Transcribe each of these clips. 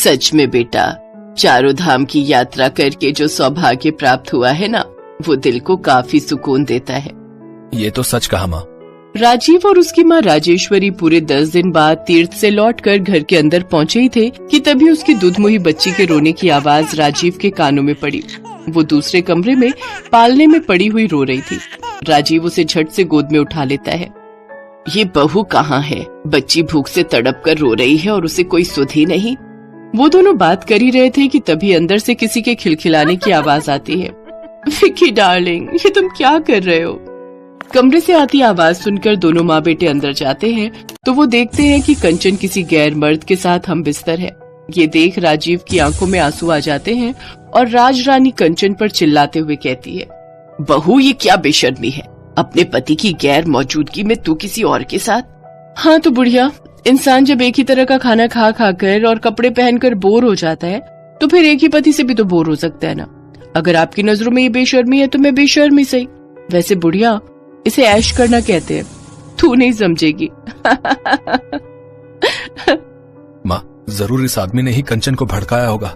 सच में बेटा, चारों धाम की यात्रा करके जो सौभाग्य प्राप्त हुआ है ना, वो दिल को काफी सुकून देता है। ये तो सच कहा माँ। राजीव और उसकी माँ राजेश्वरी पूरे 10 दिन बाद तीर्थ से लौटकर घर के अंदर पहुँचे ही थे कि तभी उसकी दूधमुही बच्ची के रोने की आवाज राजीव के कानों में पड़ी। वो दूसरे कमरे में पालने में पड़ी हुई रो रही थी। राजीव उसे झट से गोद में उठा लेता है। ये बहू कहाँ है? बच्ची भूख से तड़प कर रो रही है और उसे कोई सुध ही नहीं। वो दोनों बात कर ही रहे थे कि तभी अंदर से किसी के खिलखिलाने की आवाज आती है। विक्की डार्लिंग, ये तुम क्या कर रहे हो? कमरे से आती आवाज सुनकर दोनों माँ बेटे अंदर जाते हैं तो वो देखते हैं कि कंचन किसी गैर मर्द के साथ हम बिस्तर है। ये देख राजीव की आंखों में आंसू आ जाते हैं और राज रानी कंचन पर चिल्लाते हुए कहती है, बहू ये क्या बेशर्मी है? अपने पति की गैर मौजूदगी में तू किसी और के साथ? हाँ तो बुढ़िया, इंसान जब एक ही तरह का खाना खा खा कर और कपड़े पहनकर बोर हो जाता है तो फिर एक ही पति से भी तो बोर हो सकता है ना। अगर आपकी नजरों में ये बेशर्मी है तो मैं बेशर्मी सही। वैसे बुढ़िया, इसे ऐश करना कहते हैं, तू नहीं समझेगी। माँ, जरूर इस आदमी ने ही कंचन को भड़काया होगा।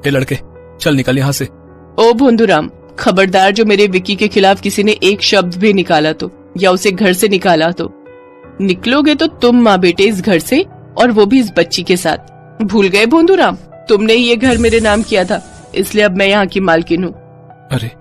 ए लड़के, चल निकल यहाँ से। ओ भोंदूराम, खबरदार जो मेरे विक्की के खिलाफ किसी ने एक शब्द भी निकाला तो, या उसे घर से निकाला तो, निकलोगे तो तुम माँ बेटे इस घर से, और वो भी इस बच्ची के साथ। भूल गए भोंदूराम, तुमने ही ये घर मेरे नाम किया था, इसलिए अब मैं यहाँ की मालकिन हूँ। अरे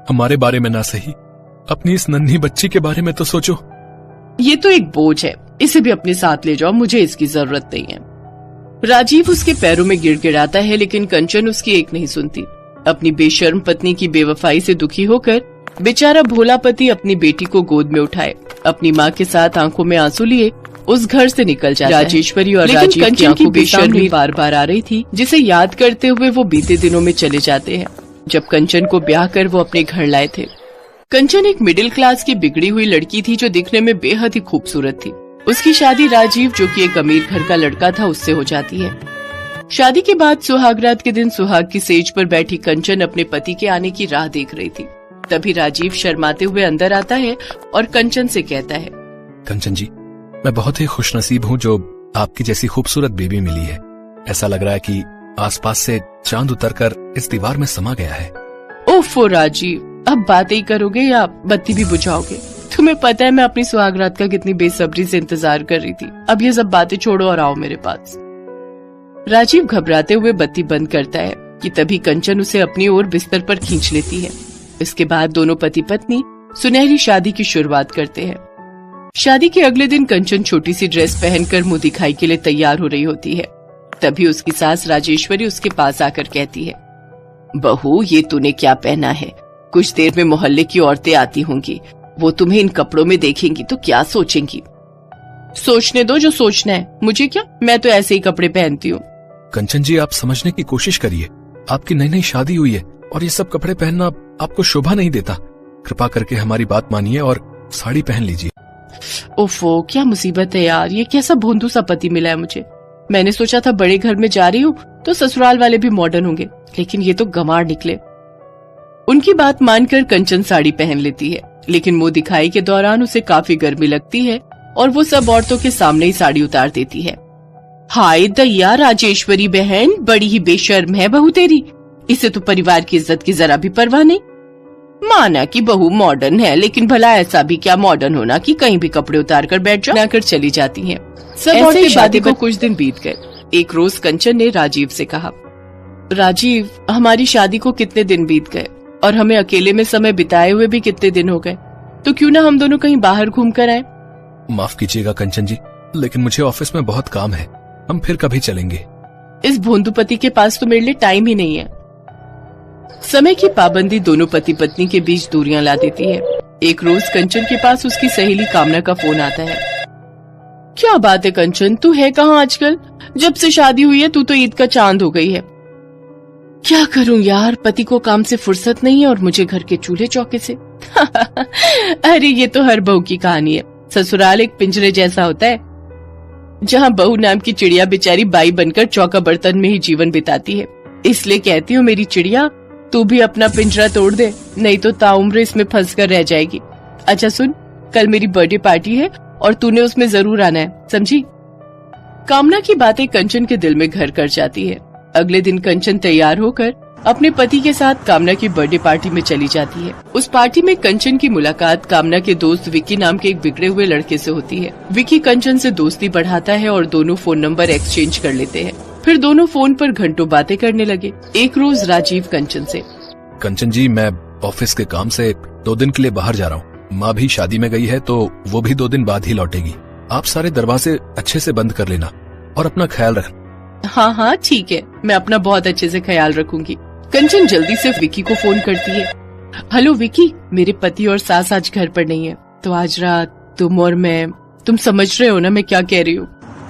हमारे बारे में ना सही, अपनी इस नन्ही बच्ची के बारे में तो सोचो। ये तो एक बोझ है, इसे भी अपने साथ ले जाओ, मुझे इसकी जरूरत नहीं है। राजीव उसके पैरों में गिड़गिड़ाता है लेकिन कंचन उसकी एक नहीं सुनती। अपनी बेशर्म पत्नी की बेवफाई से दुखी होकर बेचारा भोला पति अपनी बेटी को गोद में उठाए अपनी माँ के साथ आंखों में आंसू लिए उस घर से निकल जाता है। राजेश्वरी और राजीव कंचन की बेशर्मी बार बार आ रही थी, जिसे याद करते हुए वो बीते दिनों में चले जाते हैं जब कंचन को ब्याह कर वो अपने घर लाए थे। कंचन एक मिडिल क्लास की बिगड़ी हुई लड़की थी जो दिखने में बेहद ही खूबसूरत थी। उसकी शादी राजीव, जो कि एक अमीर घर का लड़का था, उससे हो जाती है। शादी के बाद सुहागरात के दिन सुहाग की सेज पर बैठी कंचन अपने पति के आने की राह देख रही थी। तभी राजीव शर्माते हुए अंदर आता है और कंचन से कहता है, कंचन जी, मैं बहुत ही खुशनसीब हूँ जो आपकी जैसी खूबसूरत बेबी मिली है। ऐसा लग रहा है कि आसपास से चांद उतरकर इस दीवार में समा गया है। ओफो राजीव, अब बातें ही करोगे या बत्ती भी बुझाओगे? तुम्हें पता है मैं अपनी सुहागरात का कितनी बेसब्री से इंतजार कर रही थी। अब ये सब बातें छोड़ो और आओ मेरे पास। राजीव घबराते हुए बत्ती बंद करता है कि तभी कंचन उसे अपनी ओर बिस्तर पर खींच लेती है। इसके बाद दोनों पति पत्नी सुनहरी शादी की शुरुआत करते हैं। शादी के अगले दिन कंचन छोटी सी ड्रेस पहनकर मुंह दिखाई के लिए तैयार हो रही होती है। तभी उसकी सास राजेश्वरी उसके पास आकर कहती है, बहू ये तूने क्या पहना है? कुछ देर में मोहल्ले की औरतें आती होंगी, वो तुम्हें इन कपड़ों में देखेंगी तो क्या सोचेंगी? सोचने दो जो सोचना है, मुझे क्या, मैं तो ऐसे ही कपड़े पहनती हूँ। कंचन जी, आप समझने की कोशिश करिए। आपकी नई नई शादी हुई है और ये सब कपड़े पहनना आपको शोभा नहीं देता। कृपा करके हमारी बात मानिए और साड़ी पहन लीजिए। ओफो, क्या मुसीबत है यार, ये कैसा भोंदू सा पति मिला है मुझे। मैंने सोचा था बड़े घर में जा रही हूँ तो ससुराल वाले भी मॉडर्न होंगे, लेकिन ये तो गंवार निकले। उनकी बात मानकर कंचन साड़ी पहन लेती है, लेकिन मुंह दिखाई के दौरान उसे काफी गर्मी लगती है और वो सब औरतों के सामने ही साड़ी उतार देती है। हाय दैया, राजेश्वरी बहन बड़ी ही बेशर्म है बहू तेरी। इसे तो परिवार की इज्जत की जरा भी परवाह नहीं। माना कि बहू मॉडर्न है, लेकिन भला ऐसा भी क्या मॉडर्न होना कि कहीं भी कपड़े उतार कर बैठ जाओ, कर चली जाती हैं। सब औरतें शादी को कुछ दिन बीत गए। एक रोज कंचन ने राजीव से कहा, राजीव, हमारी शादी को कितने दिन बीत गए और हमें अकेले में समय बिताए हुए भी कितने दिन हो गए, तो क्यों ना हम दोनों कहीं बाहर घूम कर आए? माफ कीजिएगा कंचन जी, लेकिन मुझे ऑफिस में बहुत काम है, हम फिर कभी चलेंगे। इस भोंदूपति के पास तो मेरे लिए टाइम ही नहीं है। समय की पाबंदी दोनों पति पत्नी के बीच दूरियां ला देती है। एक रोज कंचन के पास उसकी सहेली कामना का फोन आता है। क्या बात है कंचन, तू है कहाँ आजकल? जब से शादी हुई है तू तो ईद का चांद हो गई है। क्या करूं यार, पति को काम से फुर्सत नहीं है और मुझे घर के चूल्हे चौके से। अरे ये तो हर बहू की कहानी है। ससुराल एक पिंजरे जैसा होता है जहाँ बहू नाम की चिड़िया बेचारी बाई बनकर चौका बर्तन में ही जीवन बिताती है। इसलिए कहती हूँ मेरी चिड़िया, तू भी अपना पिंजरा तोड़ दे, नहीं तो ताउम्र इसमें फंस कर रह जाएगी। अच्छा सुन, कल मेरी बर्थडे पार्टी है और तूने उसमें जरूर आना है, समझी? कामना की बातें कंचन के दिल में घर कर जाती है। अगले दिन कंचन तैयार होकर अपने पति के साथ कामना की बर्थडे पार्टी में चली जाती है। उस पार्टी में कंचन की मुलाकात कामना के दोस्त विकी नाम के एक बिगड़े हुए लड़के से होती है। विकी कंचन से दोस्ती बढ़ाता है और दोनों फोन नंबर एक्सचेंज कर लेते हैं। फिर दोनों फोन पर घंटों बातें करने लगे। एक रोज राजीव कंचन से, कंचन जी, मैं ऑफिस के काम से 2 दिन के लिए बाहर जा रहा हूँ। माँ भी शादी में गई है तो वो भी 2 दिन बाद ही लौटेगी। आप सारे दरवाजे अच्छे से बंद कर लेना और अपना ख्याल रखना। हाँ हाँ ठीक है, मैं अपना बहुत अच्छे से ख्याल रखूंगी। कंचन जल्दी से विकी को फोन करती है। हेलो विकी, मेरे पति और सास आज घर पर नहीं है, तो आज रात तुम और मैं, तुम समझ रहे हो ना मैं क्या कह रही हूँ।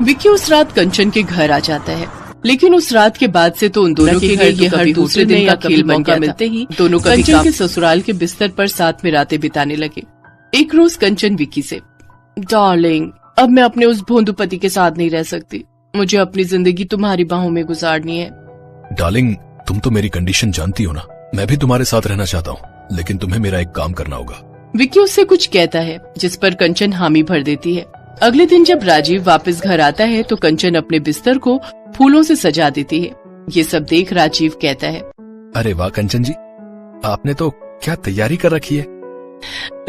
विकी उस रात कंचन के घर आ जाता है, लेकिन उस रात के बाद से तो उन दोनों के लिए ये हर दूसरे दिन का खेल मौका मिलते ही दोनों कंचन के ससुराल के बिस्तर पर साथ में रातें बिताने लगे। एक रोज कंचन विकी से, डार्लिंग, अब मैं अपने उस भोंदू पति के साथ नहीं रह सकती, मुझे अपनी जिंदगी तुम्हारी बाहों में गुजारनी है। डार्लिंग, तुम तो मेरी कंडीशन जानती हो ना, मैं भी तुम्हारे साथ रहना चाहता हूँ, लेकिन तुम्हें मेरा एक काम करना होगा। विकी उससे कुछ कहता है जिस पर कंचन हामी भर देती है। अगले दिन जब राजीव वापस घर आता है तो कंचन अपने बिस्तर को फूलों से सजा देती है। ये सब देख राजीव कहता है, अरे वाह कंचन जी, आपने तो क्या तैयारी कर रखी है।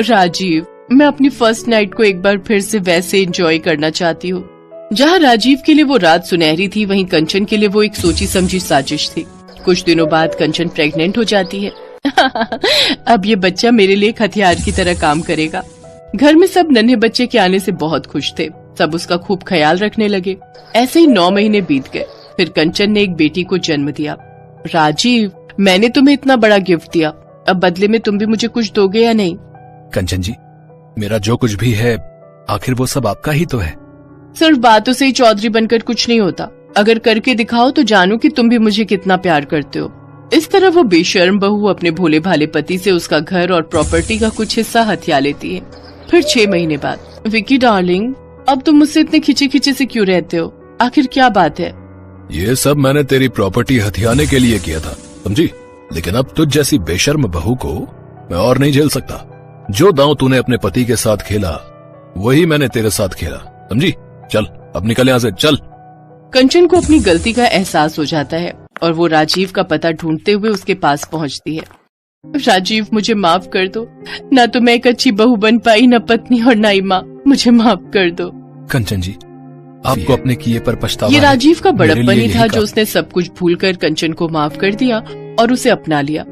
राजीव, मैं अपनी फर्स्ट नाइट को एक बार फिर से वैसे एंजॉय करना चाहती हूँ। जहाँ राजीव के लिए वो रात सुनहरी थी, वहीं कंचन के लिए वो एक सोची समझी साजिश थी। कुछ दिनों बाद कंचन प्रेग्नेंट हो जाती है। अब ये बच्चा मेरे लिए एक हथियार की तरह काम करेगा। घर में सब नन्हे बच्चे के आने से बहुत खुश थे, सब उसका खूब ख्याल रखने लगे। ऐसे ही 9 महीने बीत गए। फिर कंचन ने एक बेटी को जन्म दिया। राजीव, मैंने तुम्हें इतना बड़ा गिफ्ट दिया, अब बदले में तुम भी मुझे कुछ दोगे या नहीं? कंचन जी, मेरा जो कुछ भी है आखिर वो सब आपका ही तो है। सिर्फ बातों से ही चौधरी बनकर कुछ नहीं होता, अगर करके दिखाओ तो जानू कि तुम भी मुझे कितना प्यार करते हो। इस तरह वो बेशर्म बहू अपने भोले भाले पति से उसका घर और प्रॉपर्टी का कुछ हिस्सा हथिया लेती है। फिर 6 महीने बाद, विकी डार्लिंग, अब तुम मुझसे इतने खिंचे खिंचे से क्यों रहते हो? आखिर क्या बात है? ये सब मैंने तेरी प्रॉपर्टी हथियाने के लिए किया था, समझी? लेकिन अब तुझ जैसी बेशर्म बहू को मैं और नहीं झेल सकता। जो दांव तूने अपने पति के साथ खेला वही मैंने तेरे साथ खेला, समझी? चल अब निकल यहाँ से, चल। कंचन को अपनी गलती का एहसास हो जाता है और वो राजीव का पता ढूंढते हुए उसके पास पहुंचती है। राजीव, मुझे माफ कर दो, ना तो मैं एक अच्छी बहू बन पाई, न पत्नी और ना ही माँ, मुझे माफ कर दो। कंचन जी, आपको अपने किए पर पछतावा ये है। राजीव का मेरे बड़प्पन लिए ही था यही जो उसने सब कुछ भूलकर कंचन को माफ कर दिया और उसे अपना लिया।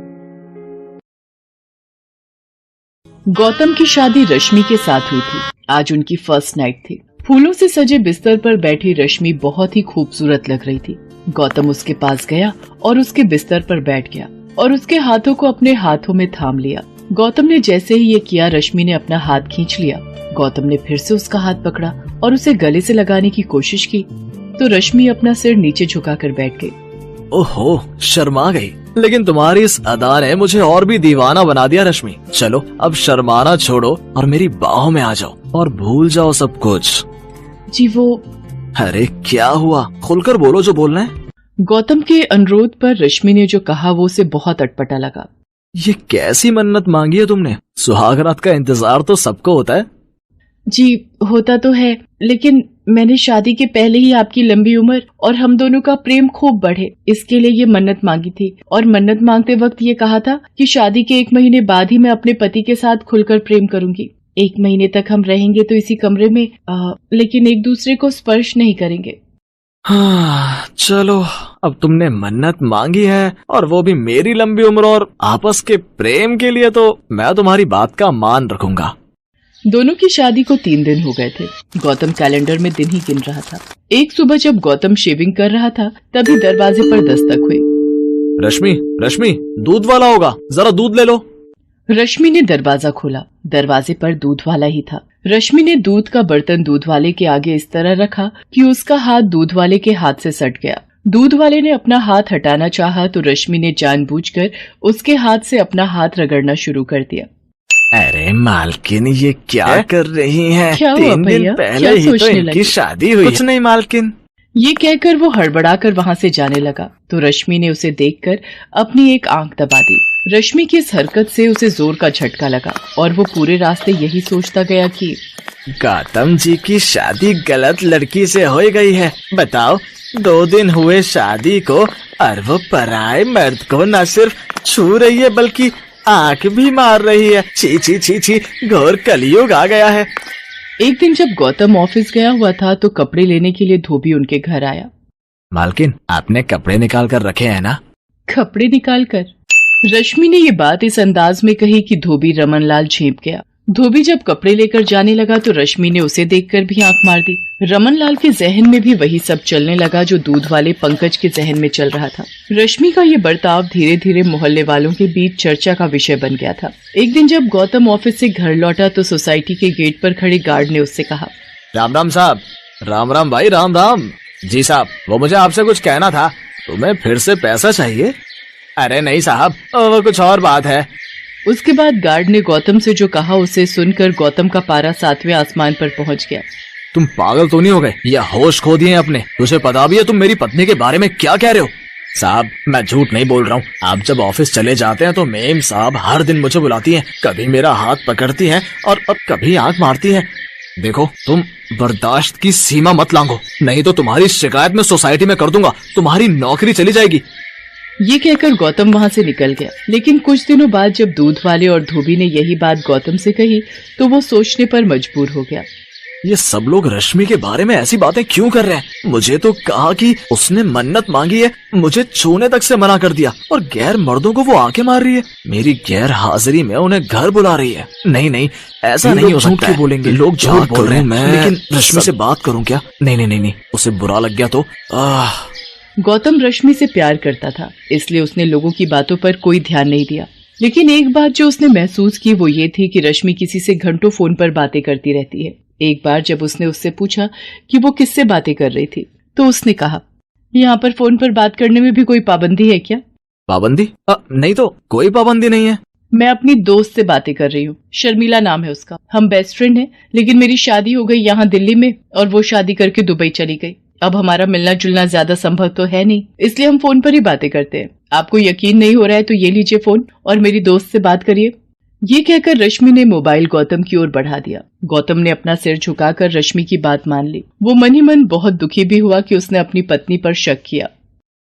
गौतम की शादी रश्मि के साथ हुई थी। आज उनकी फर्स्ट नाइट थी। फूलों से सजे बिस्तर पर बैठी रश्मि बहुत ही खूबसूरत लग रही थी। गौतम उसके पास गया और उसके बिस्तर पर बैठ गया और उसके हाथों को अपने हाथों में थाम लिया। गौतम ने जैसे ही ये किया, रश्मि ने अपना हाथ खींच लिया। गौतम ने फिर से उसका हाथ पकड़ा और उसे गले से लगाने की कोशिश की तो रश्मि अपना सिर नीचे झुकाकर बैठ गई। ओहो, शर्मा गई, लेकिन तुम्हारी इस अदा ने मुझे और भी दीवाना बना दिया। रश्मि, चलो अब शर्माना छोड़ो और मेरी बाहों में आ जाओ और भूल जाओ सब कुछ। जी वो, अरे क्या हुआ, खुलकर बोलो जो बोलना है। गौतम के अनुरोध पर रश्मि ने जो कहा वो उसे बहुत अटपटा लगा। ये कैसी मन्नत मांगी है तुमने? सुहागरात का इंतजार तो सबको होता है। जी होता तो है, लेकिन मैंने शादी के पहले ही आपकी लंबी उम्र और हम दोनों का प्रेम खूब बढ़े, इसके लिए ये मन्नत मांगी थी। और मन्नत मांगते वक्त ये कहा था कि शादी के 1 महीने बाद ही मैं अपने पति के साथ खुलकर प्रेम करूंगी। 1 महीने तक हम रहेंगे तो इसी कमरे में, लेकिन एक दूसरे को स्पर्श नहीं करेंगे। हाँ, चलो अब तुमने मन्नत मांगी है और वो भी मेरी लंबी उम्र और आपस के प्रेम के लिए, तो मैं तुम्हारी बात का मान रखूंगा। दोनों की शादी को 3 दिन हो गए थे। गौतम कैलेंडर में दिन ही गिन रहा था। एक सुबह जब गौतम शेविंग कर रहा था तभी दरवाजे पर दस्तक हुई। रश्मि, रश्मि, दूध वाला होगा, जरा दूध ले लो। रश्मि ने दरवाजा खोला। दरवाजे पर दूध वाला ही था। रश्मि ने दूध का बर्तन दूध वाले के आगे इस तरह रखा कि उसका हाथ दूध वाले के हाथ से सट गया। दूध वाले ने अपना हाथ हटाना चाहा तो रश्मि ने जानबूझकर उसके हाथ से अपना हाथ रगड़ना शुरू कर दिया। अरे मालकिन, ये क्या कर रही हैं? क्या हुआ 3 दिन भैया? पहले क्या ही तो सोचने इनकी लगे? शादी हुई। कुछ नहीं मालकिन। ये कहकर वो हड़बड़ाकर वहाँ से जाने लगा तो रश्मि ने उसे देखकर अपनी एक आंख दबा दी रश्मि की इस हरकत से उसे जोर का झटका लगा और वो पूरे रास्ते यही सोचता गया कि गौतम जी की शादी गलत लड़की से हो गई है। बताओ, 2 दिन हुए शादी को और वो पराये मर्द को न सिर्फ छू रही है बल्कि आंख भी मार रही है। छी छी छी छी, घोर कलयुग आ गया है। एक दिन जब गौतम ऑफिस गया हुआ था तो कपड़े लेने के लिए धोबी उनके घर आया। मालकिन, आपने कपड़े निकाल कर रखे हैं ना? कपड़े निकाल कर? रश्मि ने ये बात इस अंदाज में कही कि धोबी रमनलाल झेप गया। धोबी जब कपड़े लेकर जाने लगा तो रश्मि ने उसे देखकर भी आंख मार दी। रमनलाल के जहन में भी वही सब चलने लगा जो दूध वाले पंकज के जहन में चल रहा था। रश्मि का ये बर्ताव धीरे धीरे मोहल्ले वालों के बीच चर्चा का विषय बन गया था। एक दिन जब गौतम ऑफिस से घर लौटा तो सोसाइटी के गेट पर खड़े गार्ड ने उससे कहा, राम राम साहब। राम राम भाई, राम राम। जी साहब, वो मुझे आपसे कुछ कहना था। तुम्हें फिर से पैसा चाहिए? अरे नहीं साहब, वो कुछ और बात है। उसके बाद गार्ड ने गौतम से जो कहा उसे सुनकर गौतम का पारा 7वें आसमान पर पहुंच गया। तुम पागल तो नहीं हो गए या होश खो दिए अपने? तुझे पता भी है तुम मेरी पत्नी के बारे में क्या कह रहे हो? साहब, मैं झूठ नहीं बोल रहा हूँ। आप जब ऑफिस चले जाते हैं तो मेम साहब हर दिन मुझे बुलाती हैं, कभी मेरा हाथ पकड़ती हैं और अब कभी आंख मारती हैं। देखो, तुम बर्दाश्त की सीमा मत लांघो, नहीं तो तुम्हारी शिकायत मैं सोसाइटी में कर दूंगा। तुम्हारी नौकरी चली जाएगी। ये कहकर गौतम वहाँ से निकल गया। लेकिन कुछ दिनों बाद जब दूध वाले और धोबी ने यही बात गौतम से कही तो वो सोचने पर मजबूर हो गया। ये सब लोग रश्मि के बारे में ऐसी बातें क्यों कर रहे हैं? मुझे तो कहा कि उसने मन्नत मांगी है, मुझे छूने तक से मना कर दिया और गैर मर्दों को वो आंखें मार रही है। मेरी गैर हाजिरी में उन्हें घर बुला रही है। नहीं नहीं, ऐसा नहीं हो सकता। बोलेंगे लोग, झूठ बोल रहे हैं। लेकिन रश्मि से बात करूं क्या? नहीं, उसे बुरा लग गया तो। गौतम रश्मि से प्यार करता था, इसलिए उसने लोगों की बातों पर कोई ध्यान नहीं दिया। लेकिन एक बात जो उसने महसूस की वो ये थी कि रश्मि किसी से घंटों फोन पर बातें करती रहती है। एक बार जब उसने उससे पूछा कि वो किससे बातें कर रही थी तो उसने कहा, यहाँ पर फोन पर बात करने में भी कोई पाबंदी है क्या? पाबंदी? नहीं तो कोई पाबंदी नहीं है। मैं अपनी दोस्त से बातें कर रही हूँ, शर्मिला नाम है उसका। हम बेस्ट फ्रेंड हैं, लेकिन मेरी शादी हो गई यहाँ दिल्ली में और वो शादी करके दुबई चली गई। अब हमारा मिलना जुलना ज्यादा संभव तो है नहीं, इसलिए हम फोन पर ही बातें करते हैं। आपको यकीन नहीं हो रहा है तो ये लीजिए फोन और मेरी दोस्त से बात करिए। ये कहकर रश्मि ने मोबाइल गौतम की ओर बढ़ा दिया। गौतम ने अपना सिर झुकाकर रश्मि की बात मान ली। वो मन ही मन बहुत दुखी भी हुआ कि उसने अपनी पत्नी पर शक किया।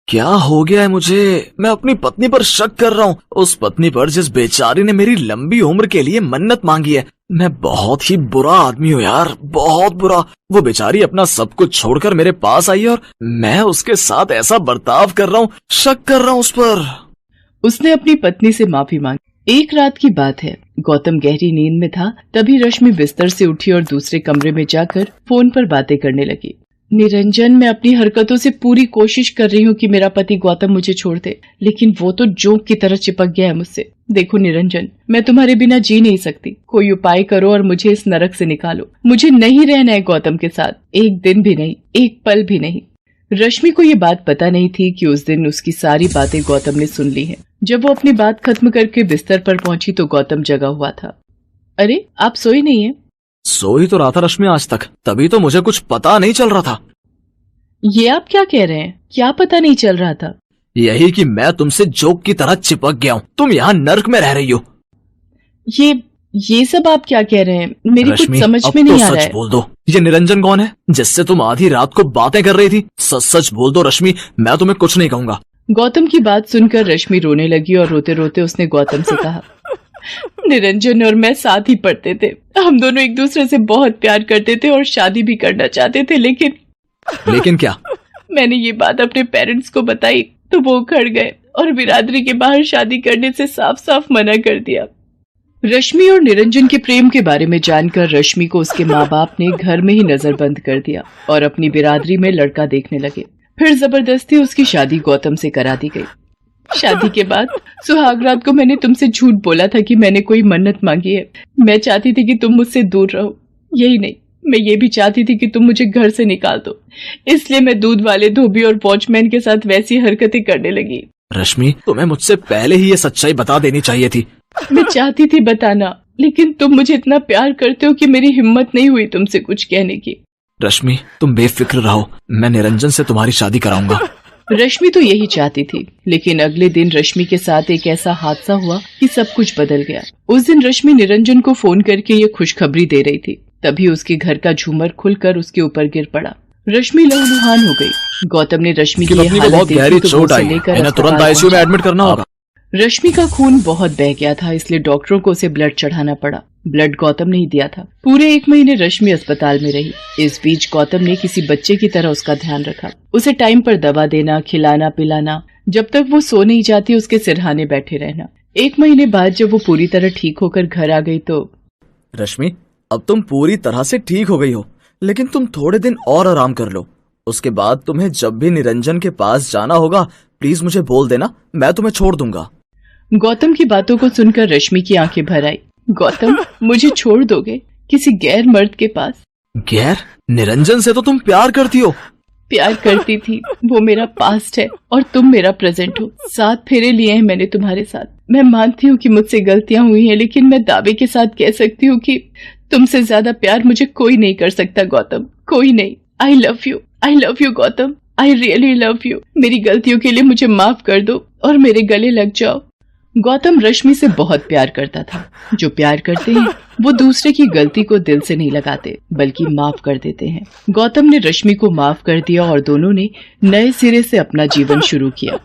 क्या हो गया है मुझे? मैं अपनी पत्नी पर शक कर रहा हूँ, उस पत्नी पर जिस बेचारी ने मेरी लंबी उम्र के लिए मन्नत मांगी है। मैं बहुत ही बुरा आदमी हूँ यार, बहुत बुरा। वो बेचारी अपना सब कुछ छोड़कर मेरे पास आई और मैं उसके साथ ऐसा बर्ताव कर रहा हूँ, शक कर रहा हूँ उस पर। उसने अपनी पत्नी से माफी मांगी। एक रात की बात है, गौतम गहरी नींद में था, तभी रश्मि बिस्तर से उठी और दूसरे कमरे में जाकर फोन पर बातें करने लगी। निरंजन, मैं अपनी हरकतों से पूरी कोशिश कर रही हूँ कि मेरा पति गौतम मुझे छोड़ दे, लेकिन वो तो जोंक की तरह चिपक गया है मुझसे। देखो निरंजन, मैं तुम्हारे बिना जी नहीं सकती। कोई उपाय करो और मुझे इस नरक से निकालो। मुझे नहीं रहना है गौतम के साथ, एक दिन भी नहीं, एक पल भी नहीं। रश्मि को ये बात पता नहीं थी कि उस दिन उसकी सारी बातें गौतम ने सुन ली हैं। जब वो अपनी बात खत्म करके बिस्तर पर पहुंची तो गौतम जगा हुआ था। अरे, आप सोई नहीं है? सो ही तो रहा था रश्मि आज तक, तभी तो मुझे कुछ पता नहीं चल रहा था। ये आप क्या कह रहे हैं? क्या पता नहीं चल रहा था? यही कि मैं तुमसे जोक की तरह चिपक गया हूँ। तुम यहाँ नर्क में रह रही हो। ये सब आप क्या कह रहे हैं? मेरी कुछ समझ में नहीं आ रहा है। सच बोल दो, ये निरंजन कौन है जिससे तुम आधी रात को बातें कर रही थी? सच बोल दो रश्मि, मैं तुम्हें कुछ नहीं कहूंगा। गौतम की बात सुनकर रश्मि रोने लगी और रोते रोते उसने गौतम से कहा, निरंजन और मैं साथ ही पढ़ते थे। हम दोनों एक दूसरे से बहुत प्यार करते थे और शादी भी करना चाहते थे, लेकिन क्या? मैंने ये बात अपने पेरेंट्स को बताई तो वो उखड़ गए और बिरादरी के बाहर शादी करने से साफ साफ मना कर दिया। रश्मि और निरंजन के प्रेम के बारे में जानकर रश्मि को उसके माँ बाप ने घर में ही नजरबंद कर दिया और अपनी बिरादरी में लड़का देखने लगे। फिर जबरदस्ती उसकी शादी गौतम से करा दी गई। शादी के बाद सुहाग रात को मैंने तुमसे झूठ बोला था कि मैंने कोई मन्नत मांगी है। मैं चाहती थी कि तुम मुझसे दूर रहो, यही नहीं, मैं ये भी चाहती थी कि तुम मुझे घर से निकाल दो। इसलिए मैं दूध वाले, धोबी और वॉचमैन के साथ वैसी हरकतें करने लगी। रश्मि, तुम्हें मुझसे पहले ही ये सच्चाई बता देनी चाहिए थी। मैं चाहती थी बताना, लेकिन तुम मुझे इतना प्यार करते हो कि मेरी हिम्मत नहीं हुई तुमसे कुछ कहने की। रश्मि, तुम बेफिक्र रहो, मैं निरंजन से तुम्हारी शादी कराऊंगा। रश्मि तो यही चाहती थी, लेकिन अगले दिन रश्मि के साथ एक ऐसा हादसा हुआ कि सब कुछ बदल गया। उस दिन रश्मि निरंजन को फोन करके ये खुशखबरी दे रही थी, तभी उसके घर का झूमर खुलकर उसके ऊपर गिर पड़ा। रश्मि लहूलुहान हो गई। गौतम ने रश्मि की ये हालत बहुत गहरी देखी तो चोट उसे आई, लेकर इन्हें तुरंत अस्पताल आईसीयू में पहुंचा। एडमिट करना होगा। रश्मि का खून बहुत बह गया था, इसलिए डॉक्टरों को उसे ब्लड चढ़ाना पड़ा। ब्लड गौतम ने ही दिया था। पूरे 1 महीने रश्मि अस्पताल में रही। इस बीच गौतम ने किसी बच्चे की तरह उसका ध्यान रखा, उसे टाइम पर दवा देना, खिलाना पिलाना, जब तक वो सो नहीं जाती उसके सिरहाने बैठे रहना। 1 महीने बाद जब वो पूरी तरह ठीक होकर घर आ गई तो रश्मि, अब तुम पूरी तरह से ठीक हो गई हो, लेकिन तुम थोड़े दिन और आराम कर लो। उसके बाद तुम्हें जब भी निरंजन के पास जाना होगा प्लीज मुझे बोल देना, मैं तुम्हें छोड़ दूंगा। गौतम की बातों को सुनकर रश्मि की आंखें भर आई। गौतम, मुझे छोड़ दोगे किसी गैर मर्द के पास? गैर? निरंजन से तो तुम प्यार करती हो। प्यार करती थी, वो मेरा पास्ट है और तुम मेरा प्रेजेंट हो। 7 फेरे लिए हैं मैंने तुम्हारे साथ। मैं मानती हूँ कि मुझसे गलतियां हुई हैं, लेकिन मैं दावे के साथ कह सकती हूँ कि तुमसे ज्यादा प्यार मुझे कोई नहीं कर सकता गौतम, कोई नहीं। I love you Gautam, I really love you. मेरी गलतियों के लिए मुझे माफ कर दो और मेरे गले लग जाओ। गौतम रश्मि से बहुत प्यार करता था। जो प्यार करते हैं वो दूसरे की गलती को दिल से नहीं लगाते, बल्कि माफ कर देते हैं। गौतम ने रश्मि को माफ कर दिया और दोनों ने नए सिरे से अपना जीवन शुरू किया।